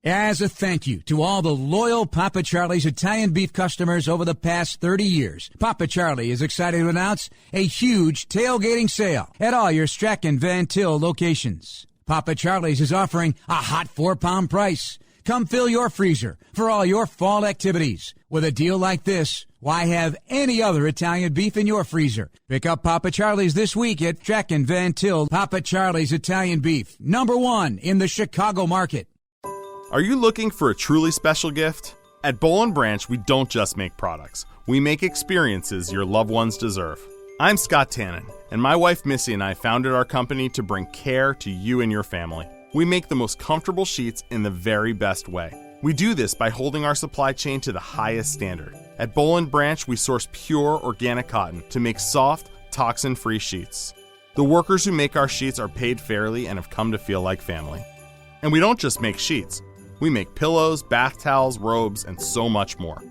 As a thank you to all the loyal Papa Charlie's Italian beef customers over the past 30 years, Papa Charlie is excited to announce a huge tailgating sale at all your Strack and Van Til locations. Papa Charlie's is offering a hot 4-pound price. Come fill your freezer for all your fall activities. With a deal like this, why have any other Italian beef in your freezer? Pick up Papa Charlie's this week at Strack and Van Til. Papa Charlie's Italian beef, #1 in the Chicago market. Are you looking for a truly special gift? At Boll & Branch, we don't just make products. We make experiences your loved ones deserve. I'm Scott Tannen, and my wife Missy and I founded our company to bring care to you and your family. We make the most comfortable sheets in the very best way. We do this by holding our supply chain to the highest standard. At Boll & Branch, we source pure organic cotton to make soft, toxin-free sheets. The workers who make our sheets are paid fairly and have come to feel like family. And we don't just make sheets. We make pillows, bath towels, robes, and so much more.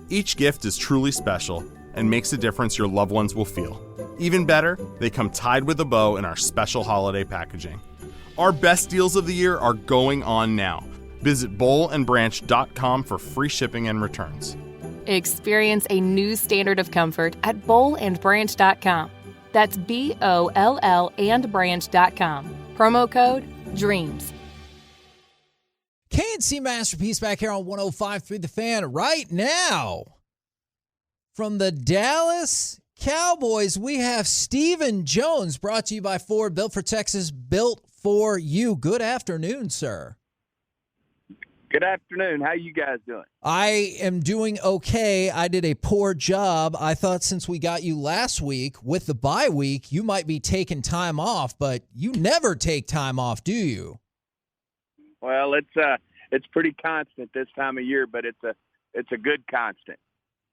Each gift is truly special and makes a difference your loved ones will feel. Even better, they come tied with a bow in our special holiday packaging. Our best deals of the year are going on now. Visit bollandbranch.com for free shipping and returns. Experience a new standard of comfort at bollandbranch.com. That's BOLL and branch.com. Promo code DREAMS. K&C Masterpiece back here on 105.3 The Fan right now. From the Dallas Cowboys, we have Stephen Jones, brought to you by Ford, built for Texas, built for you. Good afternoon, sir. Good afternoon. How you guys doing? I am doing okay. I did a poor job. I thought since we got you last week with the bye week, you might be taking time off, but you never take time off, do you? Well, it's pretty constant this time of year, but it's a good constant.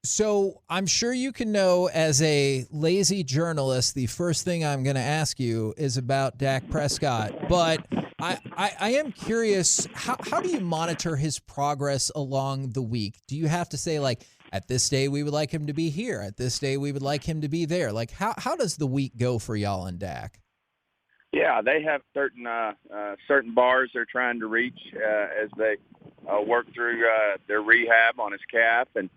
So I'm sure you can know, as a lazy journalist, the first thing I'm going to ask you is about Dak Prescott. But I am curious, how do you monitor his progress along the week? Do you have to say, like, at this day we would like him to be here, at this day we would like him to be there? Like, how does the week go for y'all and Dak? Yeah, they have certain bars they're trying to reach as they work through their rehab on his calf, and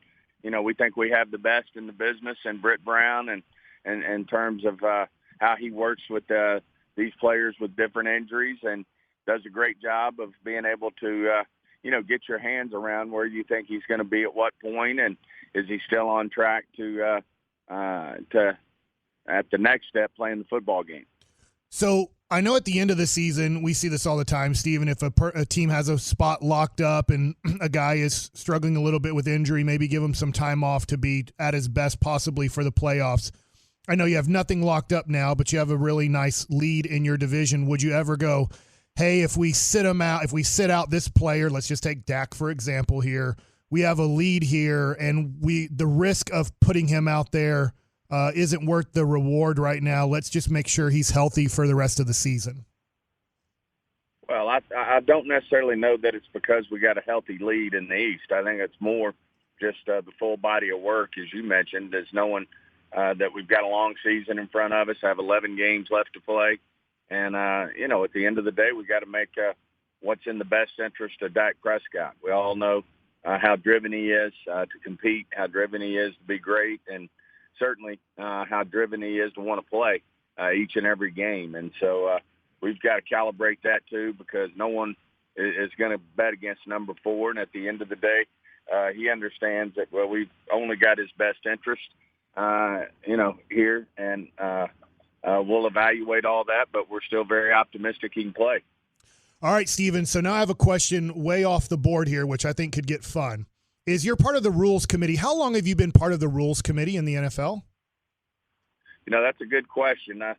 we think we have the best in the business, and Britt Brown, and in terms of how he works with these players with different injuries, and does a great job of being able to get your hands around where you think he's going to be at what point, and is he still on track to at the next step playing the football game. So I know at the end of the season, we see this all the time, Steven, if a team has a spot locked up and a guy is struggling a little bit with injury, maybe give him some time off to be at his best possibly for the playoffs. I know you have nothing locked up now, but you have a really nice lead in your division. Would you ever go, hey, if we sit out this player, let's just take Dak for example here, we have a lead here, and the risk of putting him out there isn't worth the reward right now. Let's just make sure he's healthy for the rest of the season. Well, I don't necessarily know that it's because we got a healthy lead in the East. I think it's more just the full body of work, as you mentioned, is knowing that we've got a long season in front of us, have 11 games left to play. And, at the end of the day, we got to make what's in the best interest of Dak Prescott. We all know how driven he is to compete, how driven he is to be great, and certainly how driven he is to want to play each and every game. And so we've got to calibrate that too, because no one is going to bet against number 4. And at the end of the day, he understands that, well, we've only got his best interest, here. And we'll evaluate all that, but we're still very optimistic he can play. All right, Steven. So now I have a question way off the board here, which I think could get fun. Is you're part of the rules committee. How long have you been part of the rules committee in the NFL? That's a good question. I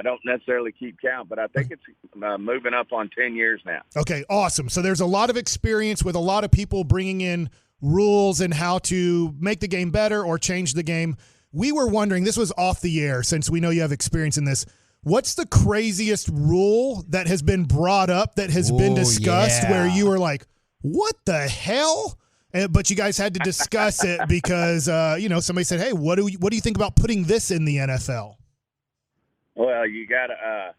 don't necessarily keep count, but I think it's moving up on 10 years now. Okay, awesome. So there's a lot of experience with a lot of people bringing in rules and how to make the game better or change the game. We were wondering, this was off the air since we know you have experience in this, what's the craziest rule that has been brought up that has been discussed where you were like, what the hell? But you guys had to discuss it because, somebody said, hey, what do you think about putting this in the NFL? Well, you got to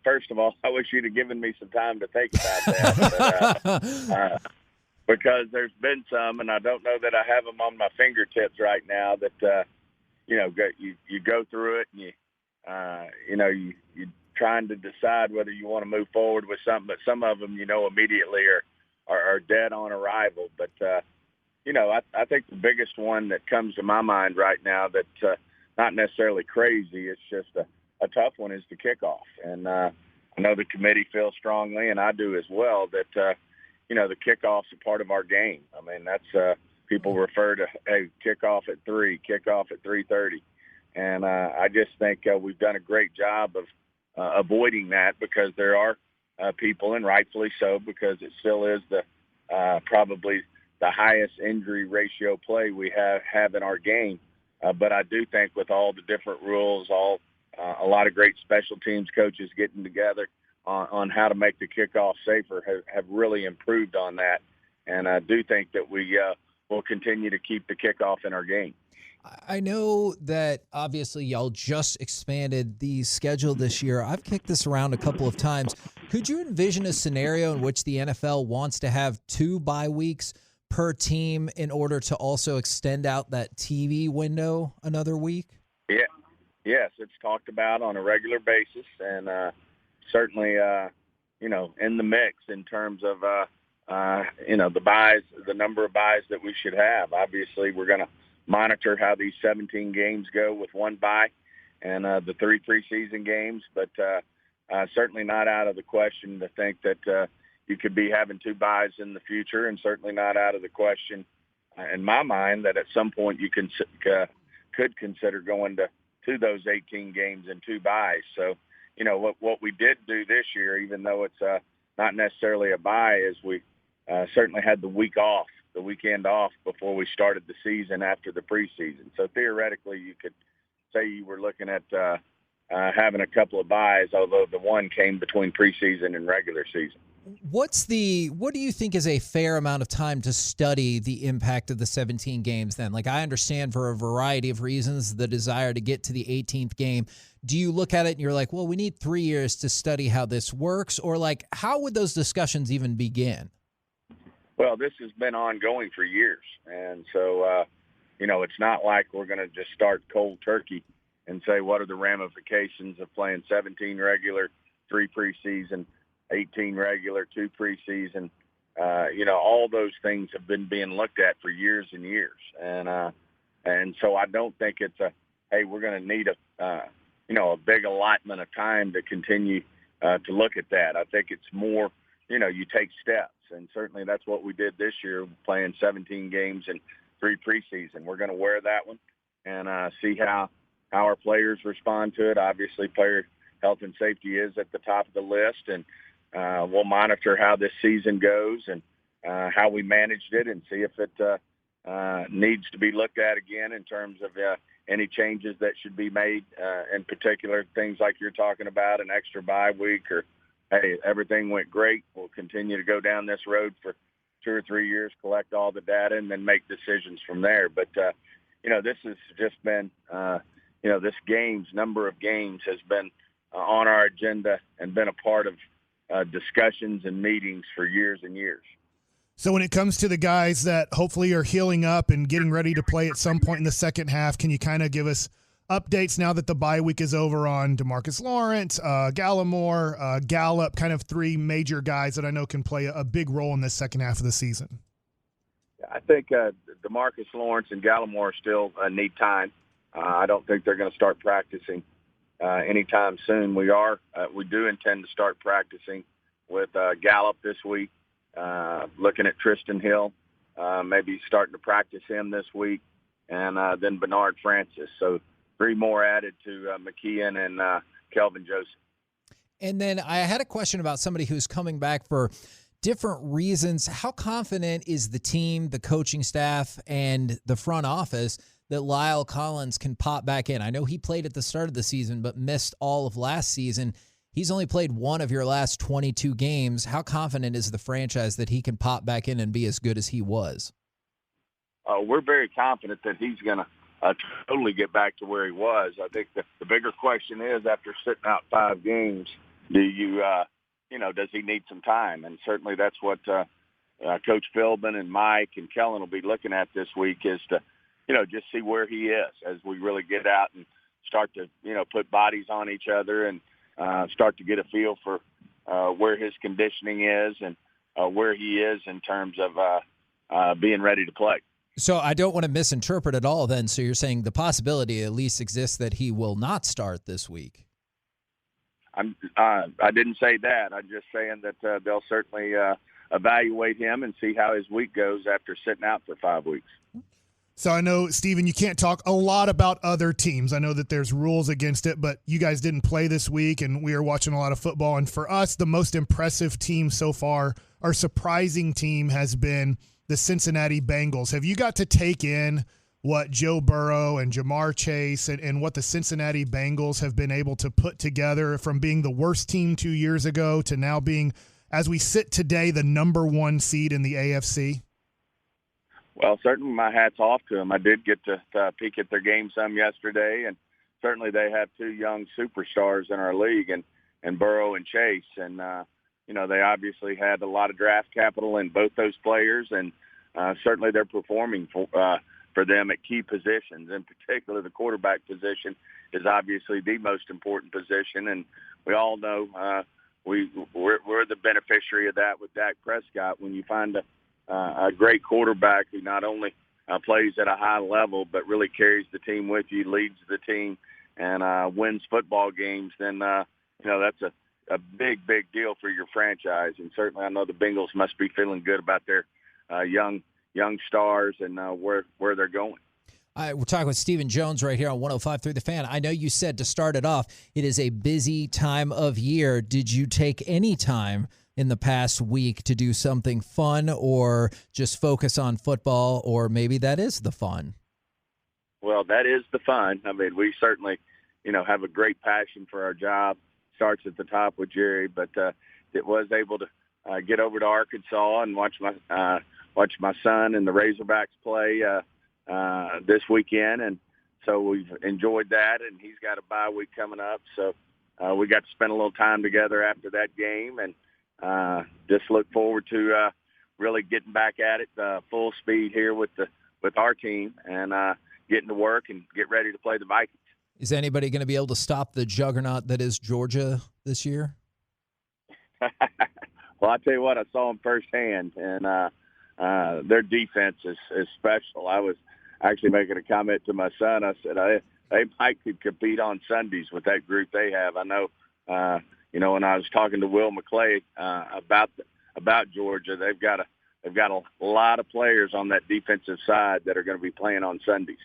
first of all, I wish you'd have given me some time to think about that. But, because there's been some, and I don't know that I have them on my fingertips right now, that, you go through it and you're trying to decide whether you want to move forward with something, but some of them, immediately are dead on arrival. But, I think the biggest one that comes to my mind right now that's not necessarily crazy, it's just a tough one, is the kickoff. And I know the committee feels strongly, and I do as well, that, the kickoff's a part of our game. I mean, that's people refer to, hey, kickoff at 3, kickoff at 3:30. And I just think we've done a great job of avoiding that, because there are people, and rightfully so, because it still is the probably the highest injury ratio play we have in our game. But I do think with all the different rules, a lot of great special teams coaches getting together on how to make the kickoff safer have really improved on that. And I do think that we will continue to keep the kickoff in our game. I know that obviously y'all just expanded the schedule this year. I've kicked this around a couple of times. Could you envision a scenario in which the NFL wants to have 2 bye weeks per team in order to also extend out that TV window another week? Yeah. Yes, it's talked about on a regular basis, and certainly, in the mix in terms of, the buys, the number of buys that we should have. Obviously, we're going to monitor how these 17 games go with 1 bye and the 3 preseason games, but certainly not out of the question to think that you could be having 2 buys in the future, and certainly not out of the question in my mind that at some point you could consider going to those 18 games and 2 buys. So, what we did do this year, even though it's not necessarily a bye, is we certainly had the weekend off before we started the season after the preseason. So theoretically, you could say you were looking at having a couple of buys, although the one came between preseason and regular season. What do you think is a fair amount of time to study the impact of the 17 games then? Like, I understand for a variety of reasons the desire to get to the 18th game. Do you look at it and you're like, well, we need 3 years to study how this works? Or like, how would those discussions even begin? Well, this has been ongoing for years. And so, it's not like we're going to just start cold turkey and say, what are the ramifications of playing 17 regular, 3 preseason, 18 regular, 2 preseason. All those things have been being looked at for years and years. And so I don't think it's hey, we're going to need a big allotment of time to continue to look at that. I think it's more, you take steps. And certainly that's what we did this year, playing 17 games and 3 preseason. We're going to wear that one and see how our players respond to it. Obviously, player health and safety is at the top of the list, and we'll monitor how this season goes and how we managed it, and see if it needs to be looked at again in terms of any changes that should be made, in particular things like you're talking about, an extra bye week, or, hey, everything went great. We'll continue to go down this road for 2 or 3 years, collect all the data, and then make decisions from there. But, this has just been, this number of games has been on our agenda and been a part of discussions and meetings for years and years. So when it comes to the guys that hopefully are healing up and getting ready to play at some point in the second half, can you kind of give us updates now that the bye week is over on DeMarcus Lawrence, Gallimore, Gallup, kind of 3 major guys that I know can play a big role in this second half of the season? I think DeMarcus Lawrence and Gallimore still need time. I don't think they're going to start practicing anytime soon. We do intend to start practicing with Gallup this week, looking at Tristan Hill, maybe starting to practice him this week, and then Bernard Francis. So 3 more added to McKeon and Kelvin Joseph. And then I had a question about somebody who's coming back for different reasons. How confident is the team, the coaching staff, and the front office that Lyle Collins can pop back in? I know he played at the start of the season but missed all of last season. He's only played 1 of your last 22 games. How confident is the franchise that he can pop back in and be as good as he was? We're very confident that he's going to totally get back to where he was. I think the bigger question is, after sitting out 5 games, do you, does he need some time? And certainly that's what Coach Philbin and Mike and Kellen will be looking at this week is to, just see where he is as we really get out and start to, put bodies on each other and start to get a feel for where his conditioning is and where he is in terms of being ready to play. So I don't want to misinterpret at all then. So you're saying the possibility at least exists that he will not start this week? I didn't say that. I'm just saying that they'll certainly evaluate him and see how his week goes after sitting out for 5 weeks. So I know, Steven, you can't talk a lot about other teams. I know that there's rules against it, but you guys didn't play this week, and we are watching a lot of football. And for us, the most impressive team so far, our surprising team, has been the Cincinnati Bengals. Have you got to take in what Joe Burrow and Jamar Chase and what the Cincinnati Bengals have been able to put together from being the worst team 2 years ago to now being, as we sit today, the number 1 seed in the AFC? Well, certainly my hat's off to them. I did get to peek at their game some yesterday, and certainly they have 2 young superstars in our league, and Burrow and Chase. And, they obviously had a lot of draft capital in both those players, and certainly they're performing for them at key positions. In particular, the quarterback position is obviously the most important position, and we all know we're the beneficiary of that with Dak Prescott. When you find a great quarterback who not only plays at a high level but really carries the team with you, leads the team, and wins football games, then that's a big deal for your franchise. And certainly I know the Bengals must be feeling good about their young stars and where they're going. We're talking with Stephen Jones right here on 105.3 The Fan. I know you said to start it off, it is a busy time of year. Did you take any time in the past week to do something fun or just focus on football, or maybe that is the fun? Well, that is the fun. I mean, we certainly, have a great passion for our job. Starts at the top with Jerry, but it was able to get over to Arkansas and watch my son and the Razorbacks play this weekend, and so we've enjoyed that. And he's got a bye week coming up, so we got to spend a little time together after that game, and just look forward to really getting back at it full speed here with our team and getting to work and get ready to play the Vikings. Is anybody going to be able to stop the juggernaut that is Georgia this year? Well, I tell you what, I saw them firsthand, and their defense is special. I was actually making a comment to my son. I said, they might could compete on Sundays with that group they have. I know, when I was talking to Will McClay about Georgia, they've got a lot of players on that defensive side that are going to be playing on Sundays.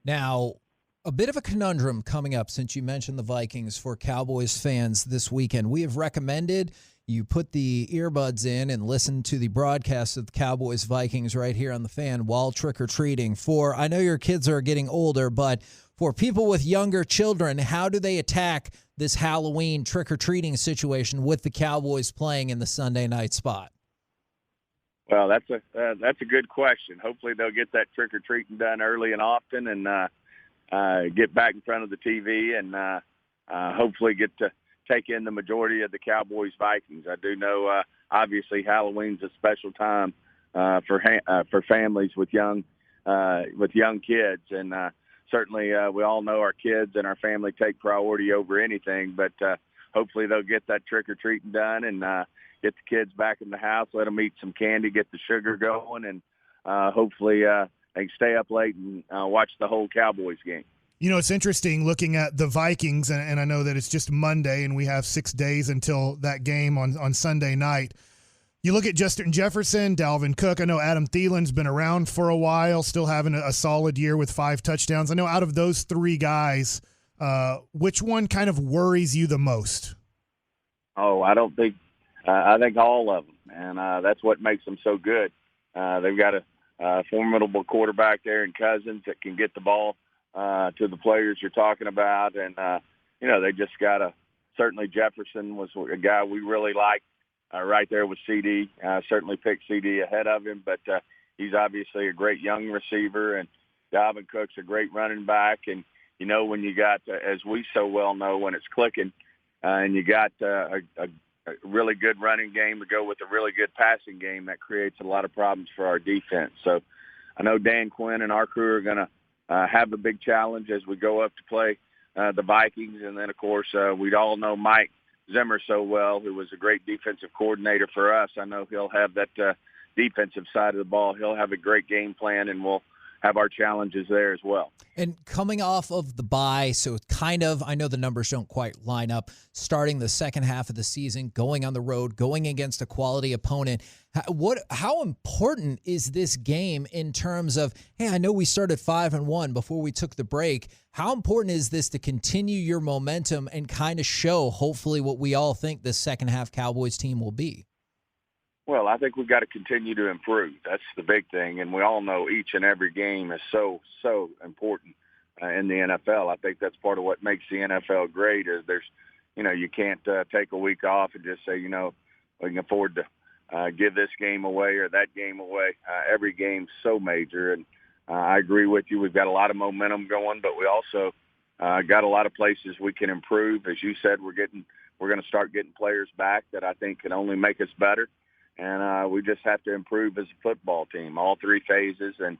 Now, a bit of a conundrum coming up since you mentioned the Vikings for Cowboys fans this weekend. We have recommended you put the earbuds in and listen to the broadcast of the Cowboys-Vikings right here on the Fan while trick-or-treating. I know your kids are getting older, but for people with younger children, how do they attack this Halloween trick-or-treating situation with the Cowboys playing in the Sunday night spot? Well, that's a good question. Hopefully they'll get that trick-or-treating done early and often and get back in front of the TV and hopefully get to take in the majority of the Cowboys-Vikings. I do know, obviously, Halloween's a special time for families with young kids, and certainly we all know our kids and our family take priority over anything. But hopefully they'll get that trick-or-treating done and get the kids back in the house, let them eat some candy, get the sugar going, and hopefully they can stay up late and watch the whole Cowboys game. It's interesting looking at the Vikings, and I know that it's just Monday and we have 6 days until that game on Sunday night. You look at Justin Jefferson, Dalvin Cook. I know Adam Thielen's been around for a while, still having a solid year with 5 touchdowns. I know out of those 3 guys, which one kind of worries you the most? Oh, I think all of them, and that's what makes them so good. They've got a formidable quarterback there in Cousins that can get the ball to the players you're talking about. And, they just got certainly Jefferson was a guy we really liked right there with CD. Certainly picked CD ahead of him, but he's obviously a great young receiver, and Dalvin Cook's a great running back. And, when you got, as we so well know, when it's clicking, and you got a really good running game to go with a really good passing game, that creates a lot of problems for our defense. So I know Dan Quinn and our crew are going to have a big challenge as we go up to play the Vikings. And then, of course, we all know Mike Zimmer so well, who was a great defensive coordinator for us. I know he'll have that defensive side of the ball. He'll have a great game plan, and we'll have our challenges there as well. And coming off of the bye, so kind of, I know the numbers don't quite line up, starting the second half of the season, going on the road, going against a quality opponent. How important is this game in terms of, hey, I know we started 5-1 before we took the break. How important is this to continue your momentum and kind of show, hopefully, what we all think this second half Cowboys team will be? Well, I think we've got to continue to improve. That's the big thing, and we all know each and every game is so important in the NFL. I think that's part of what makes the NFL great is you can't take a week off and just say, we can afford to give this game away or that game away. Every game's so major, and I agree with you. We've got a lot of momentum going, but we also got a lot of places we can improve. As you said, we're going to start getting players back that I think can only make us better. And we just have to improve as a football team, all three phases. And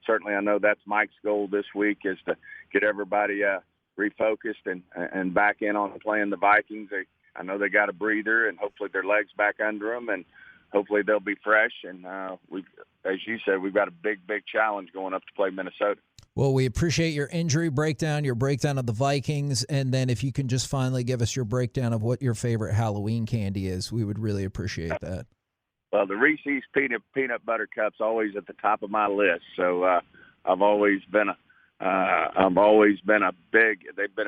certainly I know that's Mike's goal this week is to get everybody refocused and back in on playing the Vikings. I know they got a breather, and hopefully their legs back under them, and hopefully they'll be fresh. And as you said, we've got a big challenge going up to play Minnesota. Well, we appreciate your injury breakdown, your breakdown of the Vikings, and then if you can just finally give us your breakdown of what your favorite Halloween candy is, we would really appreciate that. Well, the Reese's peanut butter cups always at the top of my list. So I've always been they've been a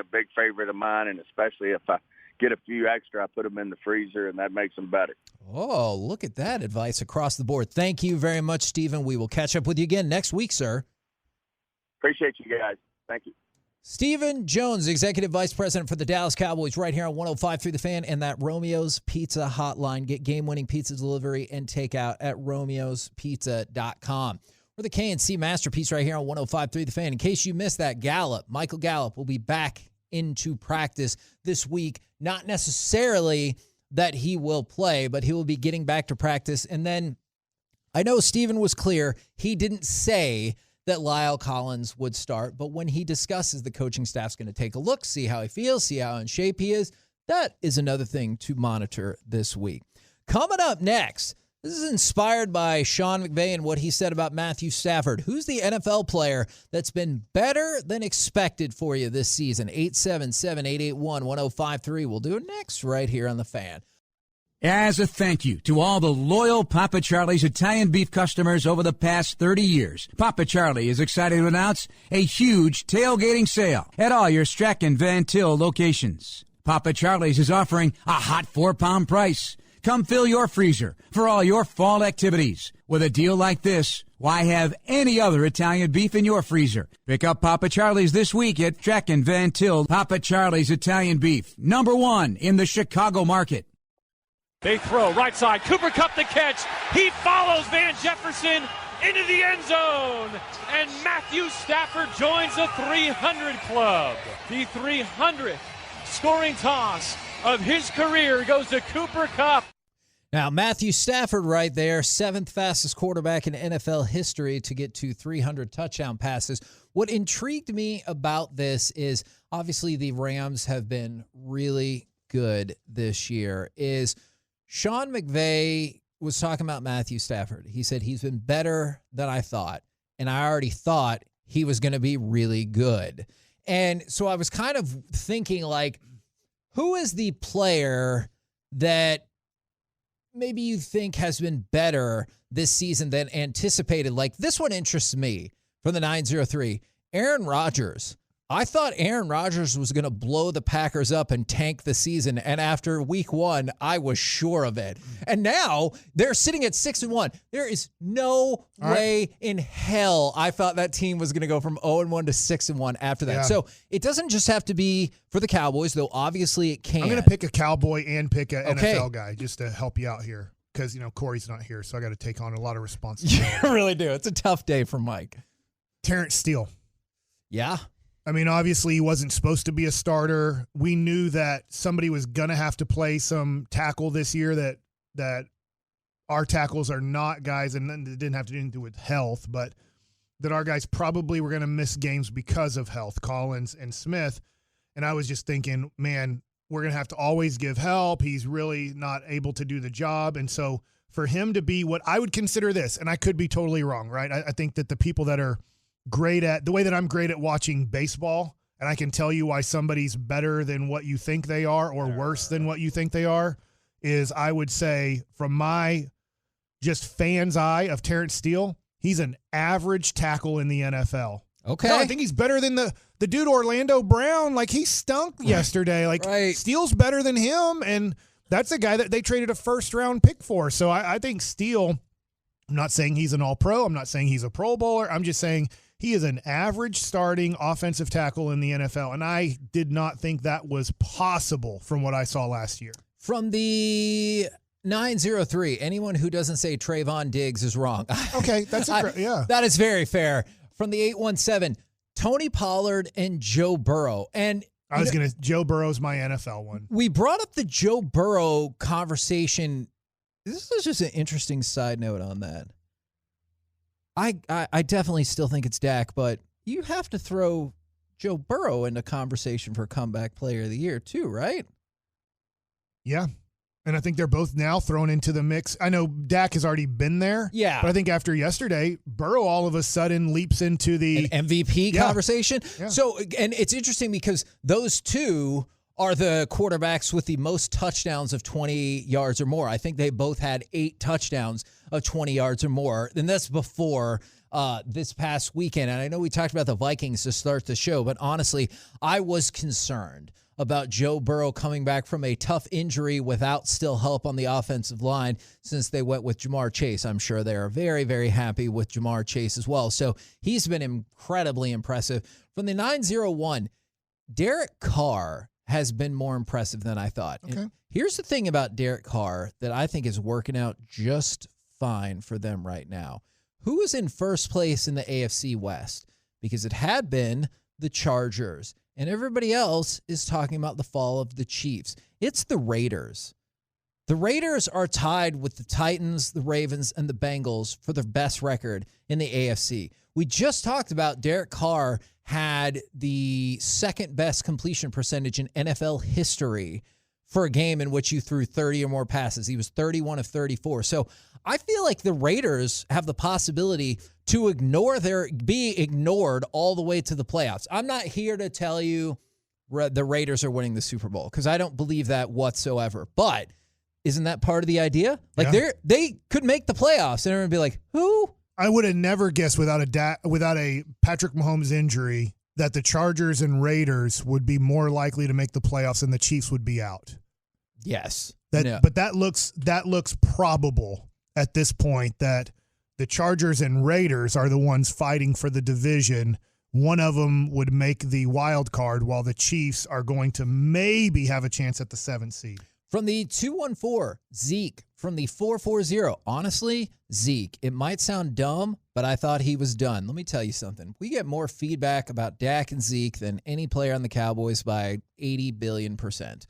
big favorite of mine, and especially if I get a few extra, I put them in the freezer, and that makes them better. Oh, look at that advice across the board. Thank you very much, Stephen. We will catch up with you again next week, sir. Appreciate you guys. Thank you. Stephen Jones, Executive Vice President for the Dallas Cowboys, right here on 105.3 The Fan and that Romeo's Pizza hotline. Get game-winning pizza delivery and takeout at romeospizza.com. We're the K&C Masterpiece right here on 105.3 The Fan. In case you missed that, Michael Gallup will be back into practice this week. Not necessarily that he will play, but he will be getting back to practice. And then I know Stephen was clear. He didn't say that Lyle Collins would start, but when he discusses, the coaching staff's going to take a look, see how he feels, see how in shape he is. That is another thing to monitor this week. Coming up next, this is inspired by Sean McVay and what he said about Matthew Stafford. Who's the NFL player that's been better than expected for you this season? 877-881-1053. We'll do it next right here on The Fan. As a thank you to all the loyal Papa Charlie's Italian beef customers over the past 30 years, Papa Charlie is excited to announce a huge tailgating sale at all your Strachan Van Til locations. Papa Charlie's is offering a hot 4-pound price. Come fill your freezer for all your fall activities. With a deal like this, why have any other Italian beef in your freezer? Pick up Papa Charlie's this week at Strachan Van Til. Papa Charlie's Italian beef, #1 in the Chicago market. They throw right side. Cooper Kupp the catch. He follows Van Jefferson into the end zone. And Matthew Stafford joins the 300 club. The 300th scoring toss of his career goes to Cooper Kupp. Now, Matthew Stafford right there, 7th fastest quarterback in NFL history to get to 300 touchdown passes. What intrigued me about this is obviously the Rams have been really good this year. Sean McVay was talking about Matthew Stafford. He said he's been better than I thought, and I already thought he was going to be really good. And so I was kind of thinking, like, who is the player that maybe you think has been better this season than anticipated? Like, this one interests me from the 903. Aaron Rodgers. I thought Aaron Rodgers was going to blow the Packers up and tank the season, and after week 1, I was sure of it. And now they're sitting at 6-1. There is no way in hell I thought that team was going to go from 0-1 to 6-1 after that. Yeah. So it doesn't just have to be for the Cowboys, though obviously it can. I'm going to pick a Cowboy and pick an NFL guy just to help you out here because, Corey's not here, so I got to take on a lot of responsibility. You really do. It's a tough day for Mike. Terrence Steele. Yeah. I mean, obviously he wasn't supposed to be a starter. We knew that somebody was going to have to play some tackle this year, that our tackles are not guys, and it didn't have to do anything with health, but that our guys probably were going to miss games because of health, Collins and Smith. And I was just thinking, man, we're going to have to always give help. He's really not able to do the job. And so for him to be what I would consider this, and I could be totally wrong, right? I think that the people that are great at the way that I'm great at watching baseball, and I can tell you why somebody's better than what you think they are or worse than what you think they are, is I would say from my just fan's eye of Terrence Steele, he's an average tackle in the NFL. Okay. No, I think he's better than the dude Orlando Brown. Like, he stunk yesterday. Like, Steele's better than him, and that's a guy that they traded a first-round pick for. So I think Steele, I'm not saying he's an all-pro. I'm not saying he's a Pro Bowler. I'm just saying he is an average starting offensive tackle in the NFL, and I did not think that was possible from what I saw last year. From the 903, anyone who doesn't say Trayvon Diggs is wrong. Okay, that's yeah. That is very fair. From the 817, Tony Pollard and Joe Burrow. And Joe Burrow's my NFL one. We brought up the Joe Burrow conversation. This is just an interesting side note on that. I definitely still think it's Dak, but you have to throw Joe Burrow into conversation for comeback player of the year too, right? Yeah. And I think they're both now thrown into the mix. I know Dak has already been there. Yeah. But I think after yesterday, Burrow all of a sudden leaps into the an MVP conversation. Yeah. So, and it's interesting because those two are the quarterbacks with the most touchdowns of 20 yards or more. I think they both had 8 touchdowns of 20 yards or more. And that's before this past weekend. And I know we talked about the Vikings to start the show, but honestly, I was concerned about Joe Burrow coming back from a tough injury without still help on the offensive line since they went with Jamar Chase. I'm sure they are very, very happy with Jamar Chase as well. So he's been incredibly impressive. From the 901, Derek Carr has been more impressive than I thought. Okay. And here's the thing about Derek Carr that I think is working out just fine for them right now. Who is in first place in the AFC West? Because it had been the Chargers. And everybody else is talking about the fall of the Chiefs. It's the Raiders. The Raiders are tied with the Titans, the Ravens, and the Bengals for the best record in the AFC. We just talked about Derek Carr had the second best completion percentage in NFL history for a game in which you threw 30 or more passes. He was 31 of 34. So I feel like the Raiders have the possibility to be ignored all the way to the playoffs. I'm not here to tell you the Raiders are winning the Super Bowl because I don't believe that whatsoever. But isn't that part of the idea? Like they could make the playoffs and everyone would be like, who? I would have never guessed without a Patrick Mahomes injury that the Chargers and Raiders would be more likely to make the playoffs and the Chiefs would be out. Yes. But that looks probable at this point that the Chargers and Raiders are the ones fighting for the division. One of them would make the wild card while the Chiefs are going to maybe have a chance at the 7th seed. From the 214, Zeke. From the 440, honestly, Zeke. It might sound dumb, but I thought he was done. Let me tell you something. We get more feedback about Dak and Zeke than any player on the Cowboys by 80 billion%.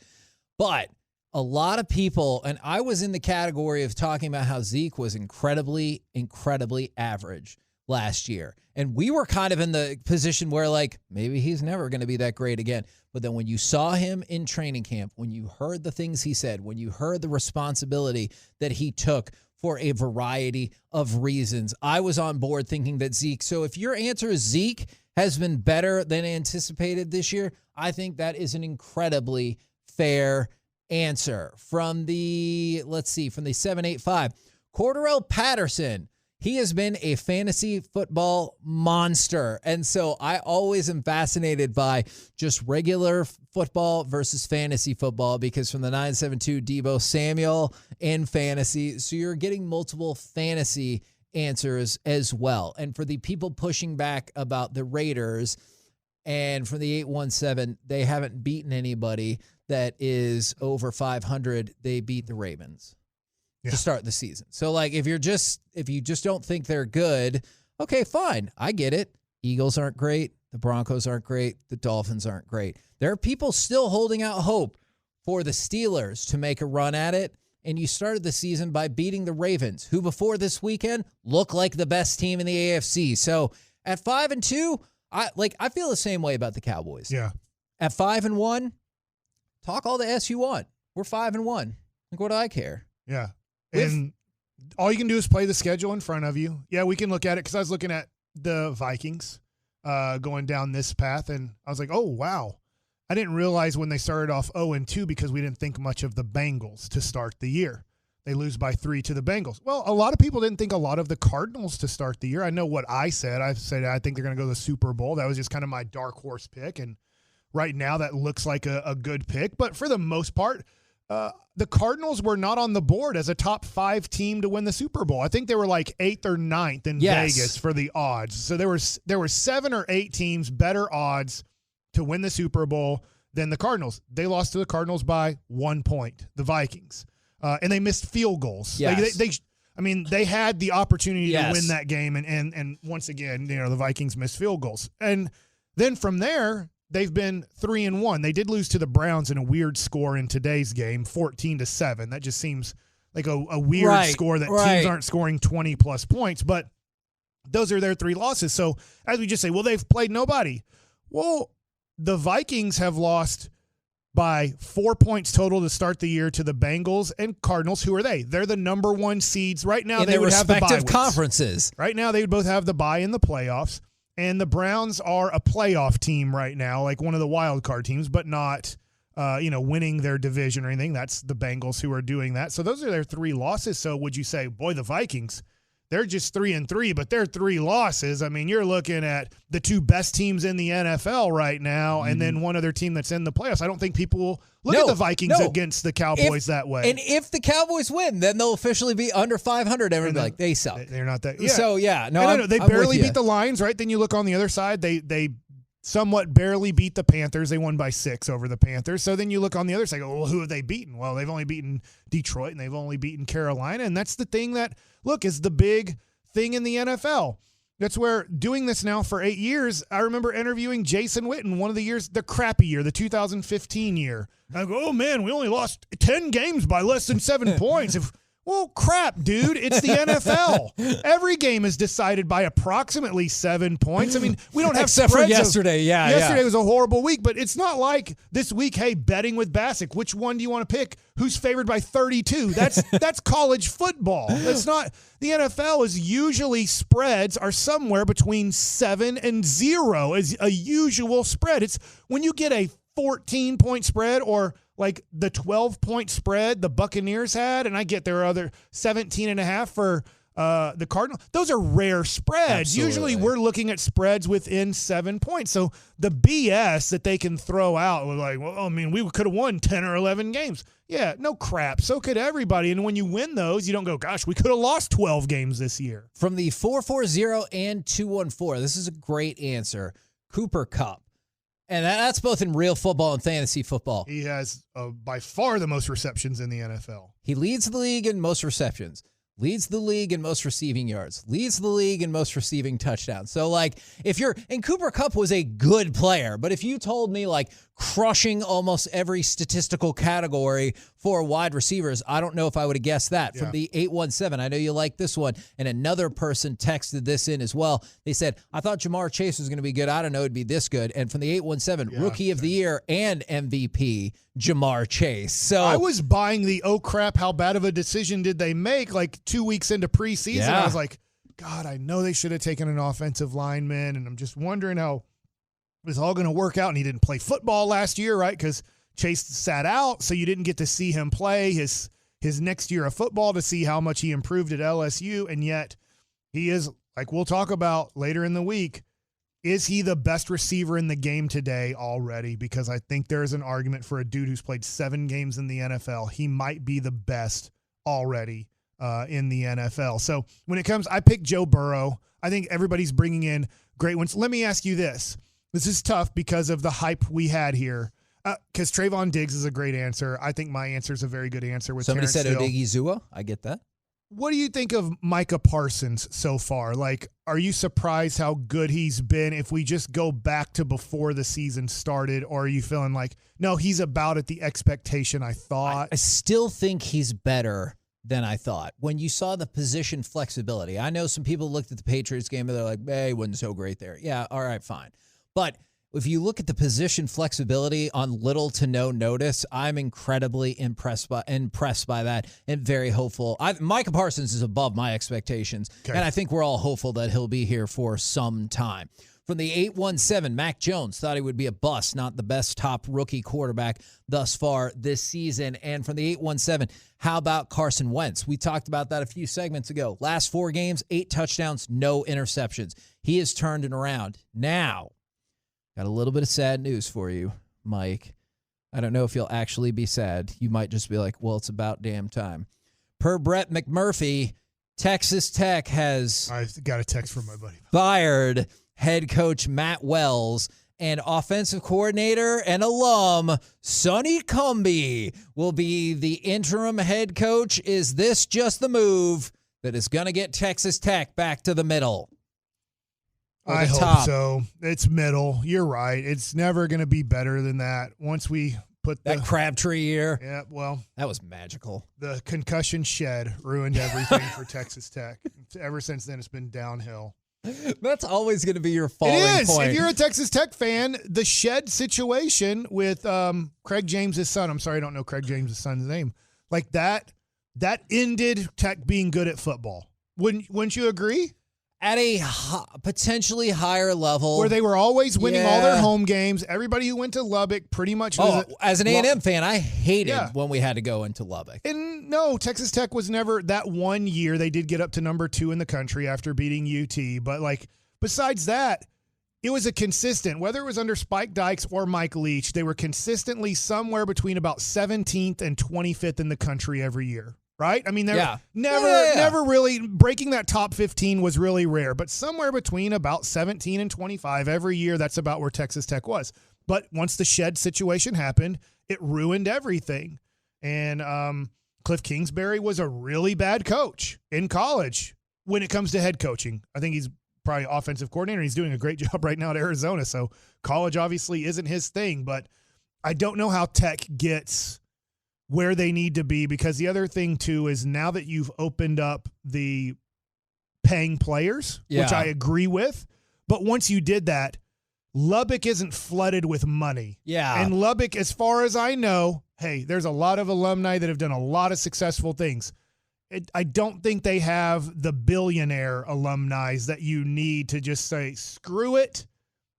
But a lot of people, and I was in the category of talking about how Zeke was incredibly, incredibly average last year. And we were kind of in the position where, like, maybe he's never going to be that great again. But then when you saw him in training camp, when you heard the things he said, when you heard the responsibility that he took for a variety of reasons, I was on board thinking that Zeke. So if your answer is Zeke has been better than anticipated this year, I think that is an incredibly fair answer. From the 785, Cordarrelle Patterson. He has been a fantasy football monster. And so I always am fascinated by just regular football versus fantasy football because from the 972, Deebo Samuel in fantasy. So you're getting multiple fantasy answers as well. And for the people pushing back about the Raiders and from the 817, they haven't beaten anybody that is over 500. They beat the Ravens. To start the season. So like if you just don't think they're good, okay, fine. I get it. Eagles aren't great. The Broncos aren't great. The Dolphins aren't great. There are people still holding out hope for the Steelers to make a run at it. And you started the season by beating the Ravens, who before this weekend look like the best team in the AFC. So at 5-2, I feel the same way about the Cowboys. Yeah. At 5-1, talk all the S you want. We're 5-1. Like, what do I care? Yeah. And all you can do is play the schedule in front of you. Yeah, we can look at it because I was looking at the Vikings going down this path, and I was like, oh, wow. I didn't realize when they started off 0-2 because we didn't think much of the Bengals to start the year. They lose by 3 to the Bengals. Well, a lot of people didn't think a lot of the Cardinals to start the year. I know what I said. I said I think they're going to go to the Super Bowl. That was just kind of my dark horse pick, and right now that looks like a good pick. But for the most part, the Cardinals were not on the board as a top 5 team to win the Super Bowl. I think they were like 8th or 9th in Vegas for the odds. So there were 7 or 8 teams better odds to win the Super Bowl than the Cardinals. They lost to the Cardinals by 1 point, the Vikings. And they missed field goals. Yes. They had the opportunity to win that game, and once again, the Vikings missed field goals. And then from there, they've been 3-1. They did lose to the Browns in a weird score in today's game, 14-7. That just seems like a weird score that teams aren't scoring 20-plus points. But those are their 3 losses. So as we just say, well, they've played nobody. Well, the Vikings have lost by 4 points total to start the year to the Bengals and Cardinals. Who are they? They're the number 1 seeds. Right now, they would have the bye. In their respective conferences. Right now, they would both have the bye in the playoffs. And the Browns are a playoff team right now, like one of the wild card teams, but not, winning their division or anything. That's the Bengals who are doing that. So those are their 3 losses. So would you say, boy, the Vikings, they're just 3-3, but they're 3 losses. I mean, you're looking at the 2 best teams in the NFL right now, and then one other team that's in the playoffs. I don't think people will look at the Vikings against the Cowboys that way. And if the Cowboys win, then they'll officially be under 500. Everyone will be like, they suck. They're not that. Yeah. So, they barely beat the Lions, right? Then you look on the other side, they somewhat barely beat the Panthers. They won by 6 over the Panthers. So then you look on the other side, well, who have they beaten? Well, they've only beaten Detroit, and they've only beaten Carolina, and that's the thing that, look, is the big thing in the NFL. That's where doing this now for 8 years, I remember interviewing Jason Witten one of the years, the crappy year, the 2015 year. I go, oh, man, we only lost 10 games by less than 7 points. Well, crap, dude. It's the NFL. Every game is decided by approximately 7 points. I mean, we don't have except for yesterday. Yesterday was a horrible week, but it's not like this week, hey, betting with Bassick. Which one do you want to pick? Who's favored by 32? That's college football. That's not the NFL. Is usually spreads are somewhere between 7 and 0 is a usual spread. It's when you get a 14-point spread or like the 12-point spread the Buccaneers had, and I get their other 17.5 for the Cardinals. Those are rare spreads. Absolutely. Usually we're looking at spreads within 7 points. So the BS that they can throw out, like, well, I mean, we could have won 10 or 11 games. Yeah, no crap. So could everybody. And when you win those, you don't go, gosh, we could have lost 12 games this year. From the 440 and 214, this is a great answer. Cooper Kupp. And that's both in real football and fantasy football. He has by far the most receptions in the NFL. He leads the league in most receptions, leads the league in most receiving yards, leads the league in most receiving touchdowns. So, like, and Cooper Kupp was a good player, but if you told me, like, crushing almost every statistical category for wide receivers, I don't know if I would have guessed that. From the 817, I know you like this one, and another person texted this in as well. They said, I thought Jamar Chase was going to be good. I don't know it'd be this good. And from the 817, Rookie of the Year and MVP, Jamar Chase. So I was buying the, oh crap, how bad of a decision did they make, like 2 weeks into preseason. Yeah. I was like, God, I know they should have taken an offensive lineman, and I'm just wondering how it's all going to work out. And he didn't play football last year, right? Because Chase sat out, so you didn't get to see him play his next year of football to see how much he improved at LSU. And yet he is, like we'll talk about later in the week, is he the best receiver in the game today already? Because I think there's an argument for a dude who's played 7 games in the NFL. He might be the best already in the NFL. So when it comes, I picked Joe Burrow. I think everybody's bringing in great ones. Let me ask you this. This is tough because of the hype we had here. Because Trayvon Diggs is a great answer. I think my answer is a very good answer with somebody Terrence said Steele. Odigizua. I get that. What do you think of Micah Parsons so far? Like, are you surprised how good he's been if we just go back to before the season started? Or are you feeling like, no, he's about at the expectation I thought? I still think he's better than I thought. When you saw the position flexibility, I know some people looked at the Patriots game and they're like, hey, he wasn't so great there. Yeah, all right, fine. But if you look at the position flexibility on little to no notice, I'm incredibly impressed by that and very hopeful. Micah Parsons is above my expectations, and I think we're all hopeful that he'll be here for some time. From the 817, Mac Jones thought he would be a bust, not the best top rookie quarterback thus far this season. And from the 817, how about Carson Wentz? We talked about that a few segments ago. Last 4 games, 8 touchdowns, no interceptions. He has turned it around. Now, got a little bit of sad news for you, Mike. I don't know if you'll actually be sad. You might just be like, well, it's about damn time. Per Brett McMurphy, Texas Tech has I got a text from my buddy. Fired head coach Matt Wells, and offensive coordinator and alum Sonny Cumbie will be the interim head coach. Is this just the move that is going to get Texas Tech back to the middle? I hope so. It's middle. You're right. It's never going to be better than that. Once we put that Crabtree year. Yeah, well. That was magical. The concussion shed ruined everything for Texas Tech. Ever since then, it's been downhill. That's always going to be your falling point. It is. Point. If you're a Texas Tech fan, the shed situation with Craig James' son, I'm sorry I don't know Craig James' son's name, like that ended Tech being good at football. Wouldn't you agree? At a potentially higher level. Where they were always winning all their home games. Everybody who went to Lubbock pretty much was as an A&M fan, I hated when we had to go into Lubbock. And no, Texas Tech was never that one year. They did get up to number 2 in the country after beating UT. But, like, besides that, it was a consistent, whether it was under Spike Dykes or Mike Leach, they were consistently somewhere between about 17th and 25th in the country every year. Right? I mean, never really breaking that top 15 was really rare, but somewhere between about 17 and 25 every year, that's about where Texas Tech was. But once the shed situation happened, it ruined everything. And Cliff Kingsbury was a really bad coach in college when it comes to head coaching. I think he's probably offensive coordinator. He's doing a great job right now at Arizona. So college obviously isn't his thing, but I don't know how Tech gets where they need to be, because the other thing too is now that you've opened up the paying players, which I agree with, but once you did that, Lubbock isn't flooded with money. Yeah. And Lubbock, as far as I know, hey, there's a lot of alumni that have done a lot of successful things. I don't think they have the billionaire alumni that you need to just say, screw it.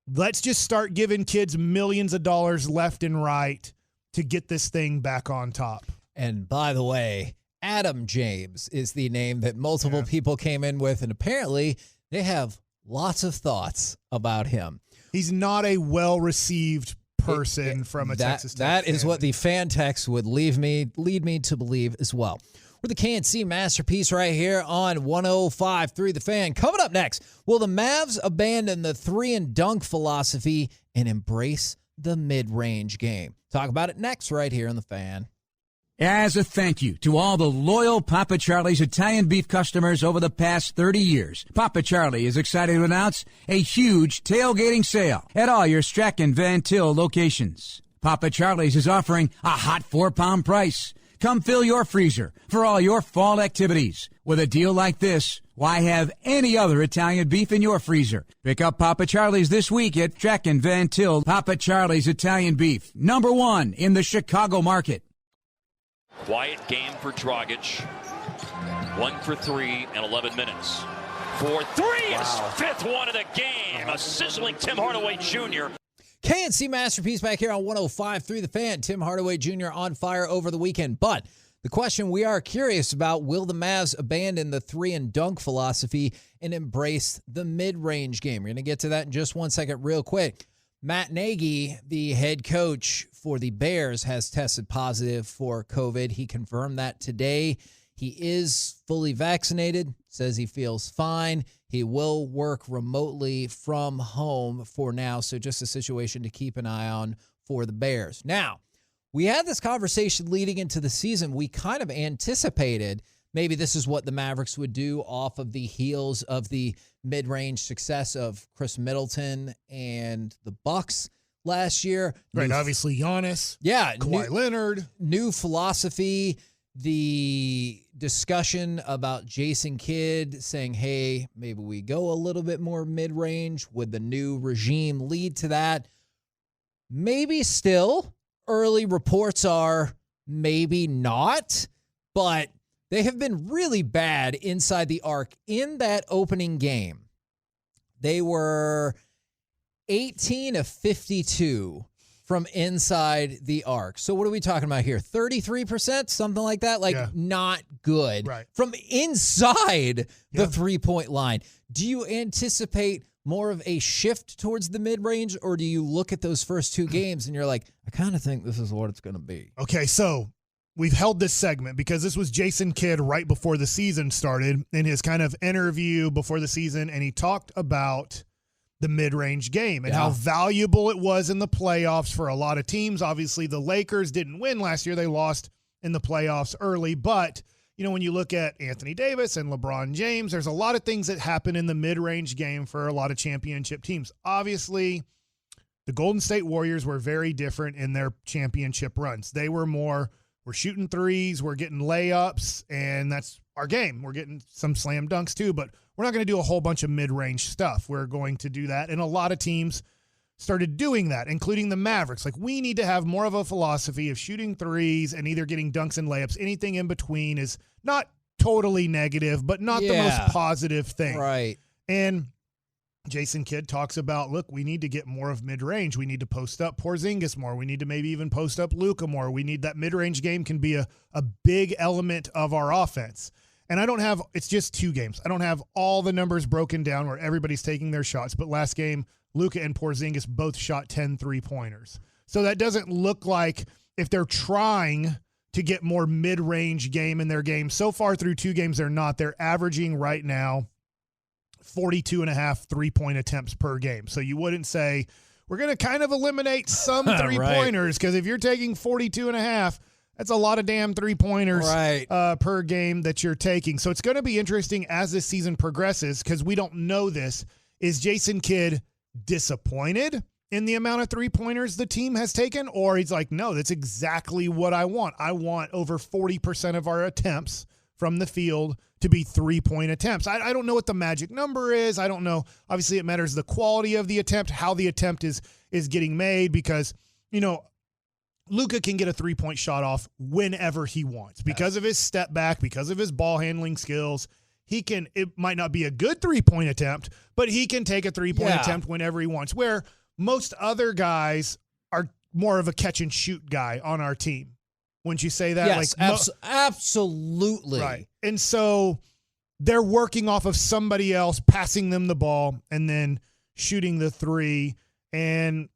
Let's just start giving kids millions of dollars left and right to get this thing back on top. And by the way, Adam James is the name that multiple people came in with, and apparently they have lots of thoughts about him. He's not a well-received person from a Texas Tech That fan. is what the fan text would lead me to believe as well. We're the KNC Masterpiece right here on 105.3 The Fan. Coming up next, will the Mavs abandon the 3-and-dunk philosophy and embrace the mid-range game? Talk about it next right here on The Fan. As a thank you to all the loyal Papa Charlie's Italian beef customers over the past 30 years, Papa Charlie is excited to announce a huge tailgating sale at all your Strack and Van Til locations. Papa Charlie's is offering a hot 4-pound price. Come fill your freezer for all your fall activities. With a deal like this, why have any other Italian beef in your freezer? Pick up Papa Charlie's this week at Strack and Van Til. Papa Charlie's Italian beef, #1 in the Chicago market. Quiet game for Dragic. 1 for 3 in 11 minutes. 4-3, his 5th one of the game. A sizzling Tim Hardaway Jr. KNC Masterpiece back here on 105.3 The Fan. Tim Hardaway Jr. on fire over the weekend. But the question we are curious about, will the Mavs abandon the 3-and-dunk philosophy and embrace the mid-range game? We're going to get to that in just 1 second real quick. Matt Nagy, the head coach for the Bears, has tested positive for COVID. He confirmed that today. He is fully vaccinated, says he feels fine. He will work remotely from home for now, so just a situation to keep an eye on for the Bears. Now, we had this conversation leading into the season. We kind of anticipated maybe this is what the Mavericks would do off of the heels of the mid-range success of Chris Middleton and the Bucks last year. Right, obviously Giannis. Yeah. Kawhi Leonard. New philosophy, the discussion about Jason Kidd saying, hey, maybe we go a little bit more mid-range. Would the new regime lead to that? Maybe still. Early reports are maybe not, but they have been really bad inside the arc in that opening game. They were 18 of 52 from inside the arc. So what are we talking about here? 33%, something like that? Not good. Right. From inside the three-point line. Do you anticipate more of a shift towards the mid-range, or do you look at those first two games and you're like, I kind of think this is what it's going to be? Okay, so we've held this segment because this was Jason Kidd right before the season started in his kind of interview before the season, and he talked about the mid-range game and how valuable it was in the playoffs for a lot of teams. Obviously, the Lakers didn't win last year. They lost in the playoffs early, but when you look at Anthony Davis and LeBron James, there's a lot of things that happen in the mid-range game for a lot of championship teams. Obviously, the Golden State Warriors were very different in their championship runs. They were more, we're shooting threes, we're getting layups, and that's our game. We're getting some slam dunks too, but we're not going to do a whole bunch of mid-range stuff. We're going to do that, and a lot of teams started doing that, including the Mavericks. Like, we need to have more of a philosophy of shooting threes and either getting dunks and layups. Anything in between is not totally negative, but not the most positive thing. Right. And Jason Kidd talks about, look, we need to get more of mid-range. We need to post up Porzingis more. We need to maybe even post up Luka more. We need that mid-range game can be a big element of our offense. And it's just 2 games. I don't have all the numbers broken down where everybody's taking their shots, but last game, Luka and Porzingis both shot 10 3-pointers. So that doesn't look like if they're trying to get more mid-range game in their game. So far through 2 games, they're not. They're averaging right now 42.5 3-point attempts per game. So you wouldn't say we're going to kind of eliminate some 3-pointers because if you're taking 42.5, that's a lot of damn 3-pointers per game that you're taking. So it's going to be interesting as this season progresses because we don't know this. Is Jason Kidd disappointed in the amount of 3-pointers the team has taken, or he's like, no, that's exactly what I want. I want over 40% of our attempts from the field to be 3-point attempts. I don't know what the magic number is. I don't know. Obviously, it matters the quality of the attempt, how the attempt is getting made, because, Luka can get a 3-point shot off whenever he wants because of his step back, because of his ball handling skills. It might not be a good 3-point attempt, but he can take a 3-point attempt whenever he wants, where most other guys are more of a catch and shoot guy on our team. Wouldn't you say that? Yes, absolutely. Right. And so they're working off of somebody else, passing them the ball and then shooting the 3. And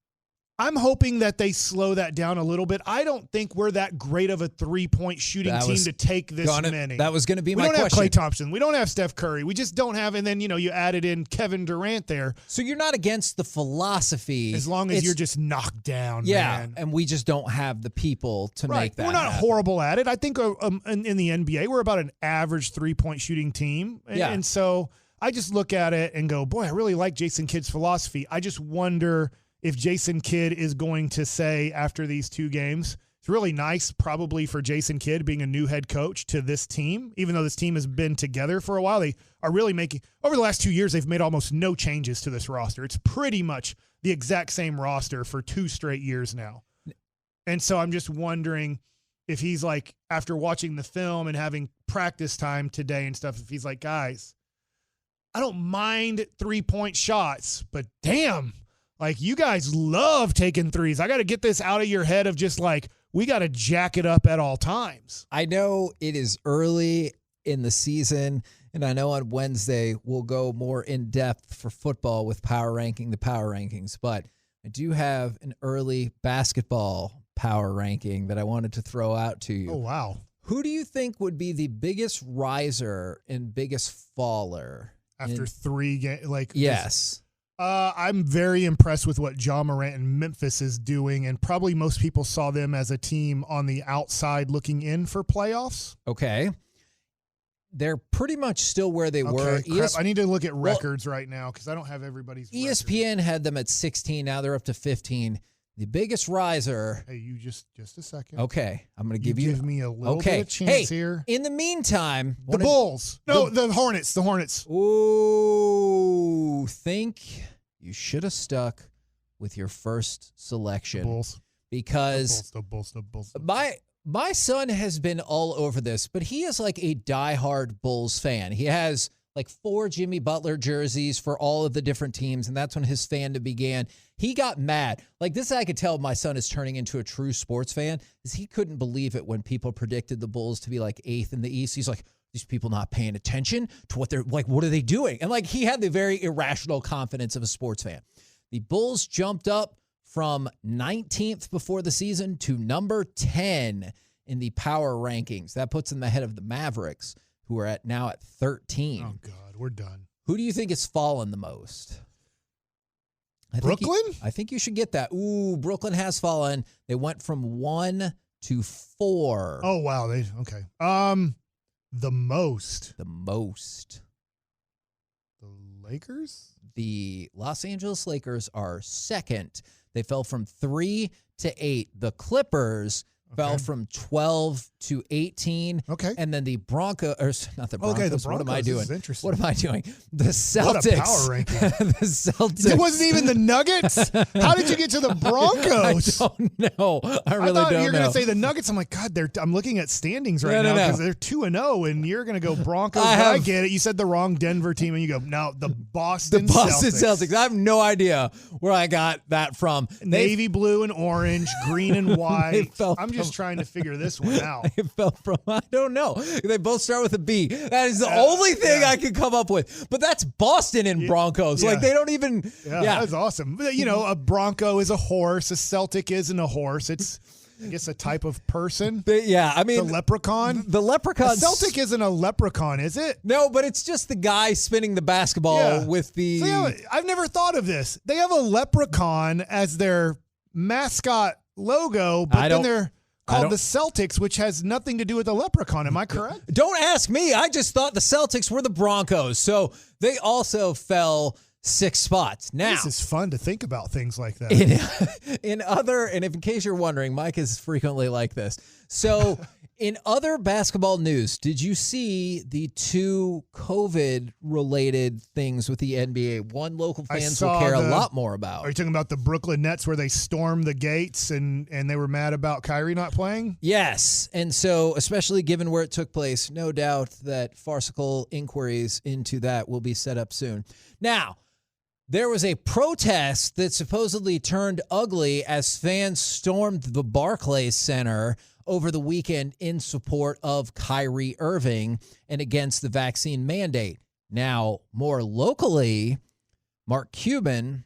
I'm hoping that they slow that down a little bit. I don't think we're that great of a 3-point shooting team to take this many. That was going to be my question. We don't have Klay Thompson. We don't have Steph Curry. We just don't have, and then, you added in Kevin Durant there. So you're not against the philosophy. As long as you're just knocked down, man. And we just don't have the people to make that We're not happen. horrible at it. I think in the NBA, we're about an average 3-point shooting team. And so I just look at it and go, boy, I really like Jason Kidd's philosophy. I just wonder if Jason Kidd is going to say after these 2 games, it's really nice probably for Jason Kidd being a new head coach to this team, even though this team has been together for a while. They are really making, over the last 2 years, they've made almost no changes to this roster. It's pretty much the exact same roster for 2 straight years now. And so I'm just wondering if he's like, after watching the film and having practice time today and stuff, if he's like, guys, I don't mind 3-point shots, but damn, like, you guys love taking threes. I got to get this out of your head of just like, we got to jack it up at all times. I know it is early in the season, and I know on Wednesday we'll go more in depth for football with power ranking the power rankings, but I do have an early basketball power ranking that I wanted to throw out to you. Oh, wow. Who do you think would be the biggest riser and biggest faller? After 3 games? Yes. I'm very impressed with what Ja Morant and Memphis is doing, and probably most people saw them as a team on the outside looking in for playoffs. Okay. they're pretty much still where they were. Crap. I need to look at records right now because I don't have everybody's ESPN record. had them at 16. Now they're up to 15. The biggest riser. Hey, you just a second. Okay, I'm going to give you. Give me a little bit of chance here. In the meantime, the Bulls. No, the Hornets. The Hornets. Ooh, think you should have stuck with your first selection. The Bulls. Because the Bulls. My son has been all over this, but he is like a diehard Bulls fan. He has like 4 Jimmy Butler jerseys for all of the different teams, and that's when his fandom began. He got mad. Like, this I could tell my son is turning into a true sports fan, is he couldn't believe it when people predicted the Bulls to be like 8th in the East. He's like, these people not paying attention to what they're like, what are they doing? And like, he had the very irrational confidence of a sports fan. The Bulls jumped up from 19th before the season to number 10 in the power rankings. That puts them ahead of the Mavericks, who are now at 13. Oh, God, we're done. Who do you think has fallen the most? Brooklyn? I think you should get that. Ooh, Brooklyn has fallen. They went from 1 to 4. Oh, wow. Okay. The most. The most. The Lakers? The Los Angeles Lakers are second. They fell from 3 to 8. The Clippers fell from 12 to 18. Okay. And then the Broncos, not the Broncos. Okay, the Broncos. What am I doing? This is interesting. What am I doing? The Celtics. What a power ranking. The Celtics. It wasn't even the Nuggets? How did you get to the Broncos? I don't know. I really don't know. You're going to say the Nuggets. I'm like, God, I'm looking at standings right now because they're 2-0, and you're going to go Broncos. I get it. You said the wrong Denver team, and you go, no, the Boston Celtics. I have no idea where I got that from. Navy blue and orange, green and white. I'm just trying to figure this one out. It fell from, I don't know. They both start with a B. That is the only thing I could come up with. But that's Boston and Broncos. Like, they don't even. Yeah, that's awesome. You know, a Bronco is a horse. A Celtic isn't a horse. It's, I guess, a type of person. I mean. The leprechaun? The leprechaun. A Celtic isn't a leprechaun, is it? No, but it's just the guy spinning the basketball with the. So, I've never thought of this. They have a leprechaun as their mascot logo, but then they're called the Celtics, which has nothing to do with the leprechaun. Am I correct? Don't ask me. I just thought the Celtics were the Broncos. So they also fell 6 spots. Now, this is fun to think about things like that. In case you're wondering, Mike is frequently like this. So in other basketball news, did you see the 2 COVID-related things with the NBA? One local fans will care a lot more about. Are you talking about the Brooklyn Nets where they stormed the gates and they were mad about Kyrie not playing? Yes. And so, especially given where it took place, no doubt that farcical inquiries into that will be set up soon. Now, there was a protest that supposedly turned ugly as fans stormed the Barclays Center over the weekend in support of Kyrie Irving and against the vaccine mandate. Now, more locally, Mark Cuban,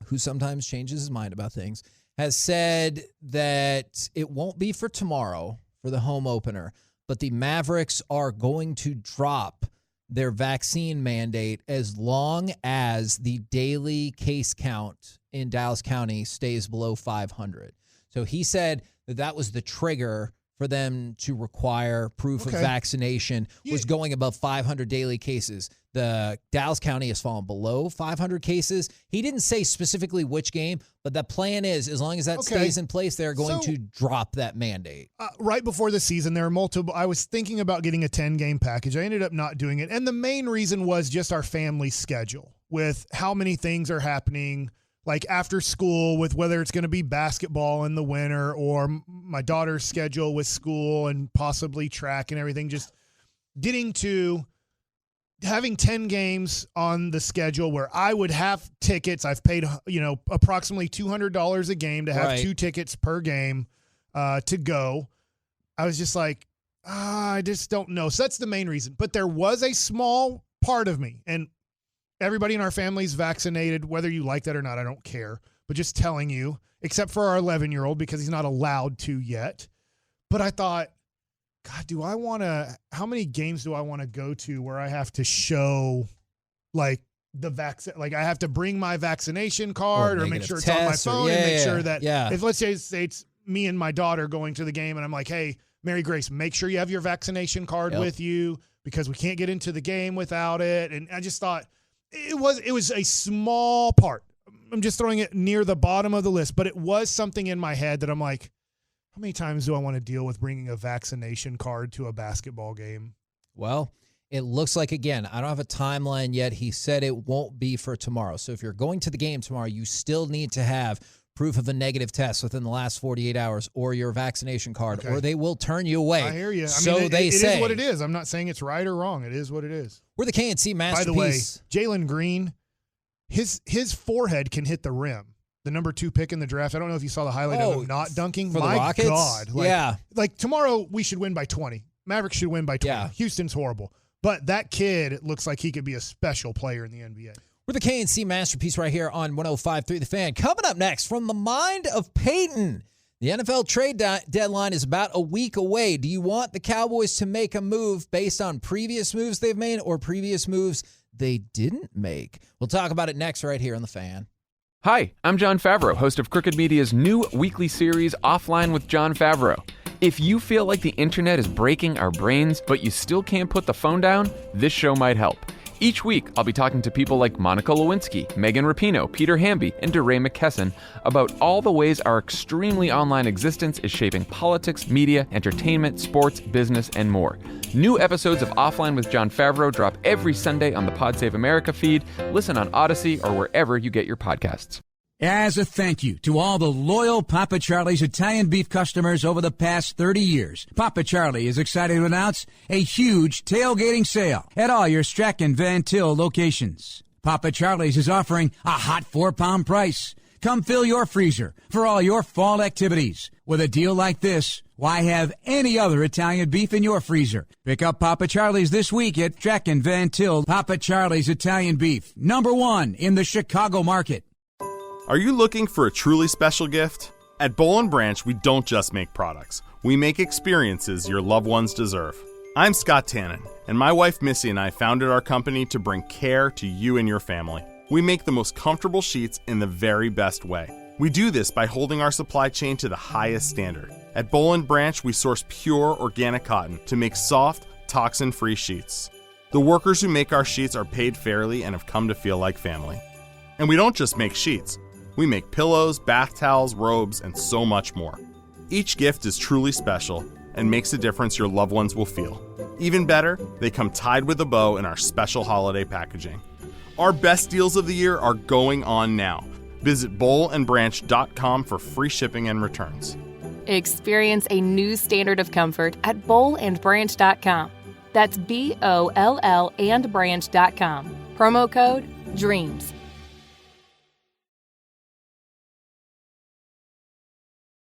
who sometimes changes his mind about things, has said that it won't be for tomorrow for the home opener, but the Mavericks are going to drop their vaccine mandate as long as the daily case count in Dallas County stays below 500. So he said that was the trigger for them to require proof of vaccination was going above 500 daily cases. The Dallas County has fallen below 500 cases. He didn't say specifically which game, but the plan is as long as that stays in place, they're going to drop that mandate. Right before the season, there are multiple. I was thinking about getting a 10-game package. I ended up not doing it. And the main reason was just our family schedule with how many things are happening like after school with whether it's going to be basketball in the winter or my daughter's schedule with school and possibly track and everything, just getting to having 10 games on the schedule where I would have tickets. I've paid, approximately $200 a game to have 2 tickets per game to go. I was just like, I just don't know. So that's the main reason. But there was a small part of me, and everybody in our family's vaccinated, whether you like that or not, I don't care. But just telling you, except for our 11-year-old because he's not allowed to yet. But I thought, God, how many games do I want to go to where I have to show like the vaccine, like I have to bring my vaccination card or make sure it's on my phone and make sure that if let's say it's me and my daughter going to the game and I'm like, hey, Mary Grace, make sure you have your vaccination card with you. because we can't get into the game without it. And I just thought it was a small part. I'm just throwing it near the bottom of the list, but it was something in my head that I'm like, how many times do I want to deal with bringing a vaccination card to a basketball game? Well, it looks like, again, I don't have a timeline yet. He said it won't be for tomorrow. So if you're going to the game tomorrow, you still need to have proof of a negative test within the last 48 hours or your vaccination card, or they will turn you away. I hear you. It is what it is. I'm not saying it's right or wrong. It is what it is. We're the KNC Masterpiece. By the way, Jalen Green, his forehead can hit the rim. The number 2 pick in the draft. I don't know if you saw the highlight of him not dunking. For My the Rockets? God. Like tomorrow we should win by 20. Mavericks should win by 20. Yeah. Houston's horrible. But that kid looks like he could be a special player in the NBA. We're the KNC Masterpiece right here on 105.3 The Fan. Coming up next, from the mind of Peyton, the NFL trade deadline is about a week away. Do you want the Cowboys to make a move based on previous moves they've made or previous moves they didn't make? We'll talk about it next right here on The Fan. Hi, I'm John Favreau, host of Crooked Media's new weekly series, Offline with John Favreau. If you feel like the internet is breaking our brains, but you still can't put the phone down, this show might help. Each week, I'll be talking to people like Monica Lewinsky, Megan Rapinoe, Peter Hamby, and DeRay McKesson about all the ways our extremely online existence is shaping politics, media, entertainment, sports, business, and more. New episodes of Offline with John Favreau drop every Sunday on the Pod Save America feed. Listen on Odyssey or wherever you get your podcasts. As a thank you to all the loyal Papa Charlie's Italian beef customers over the past 30 years, Papa Charlie is excited to announce a huge tailgating sale at all your Strachan Van Til locations. Papa Charlie's is offering a hot 4-pound price. Come fill your freezer for all your fall activities. With a deal like this, why have any other Italian beef in your freezer? Pick up Papa Charlie's this week at Strachan Van Til. Papa Charlie's Italian beef, #1 in the Chicago market. Are you looking for a truly special gift? At Boll & Branch, we don't just make products. We make experiences your loved ones deserve. I'm Scott Tannen, and my wife Missy and I founded our company to bring care to you and your family. We make the most comfortable sheets in the very best way. We do this by holding our supply chain to the highest standard. At Boll & Branch, we source pure organic cotton to make soft, toxin-free sheets. The workers who make our sheets are paid fairly and have come to feel like family. And we don't just make sheets. We make pillows, bath towels, robes, and so much more. Each gift is truly special and makes a difference your loved ones will feel. Even better, they come tied with a bow in our special holiday packaging. Our best deals of the year are going on now. Visit bollandbranch.com for free shipping and returns. Experience a new standard of comfort at bollandbranch.com. That's BOLL and branch.com. Promo code DREAMS.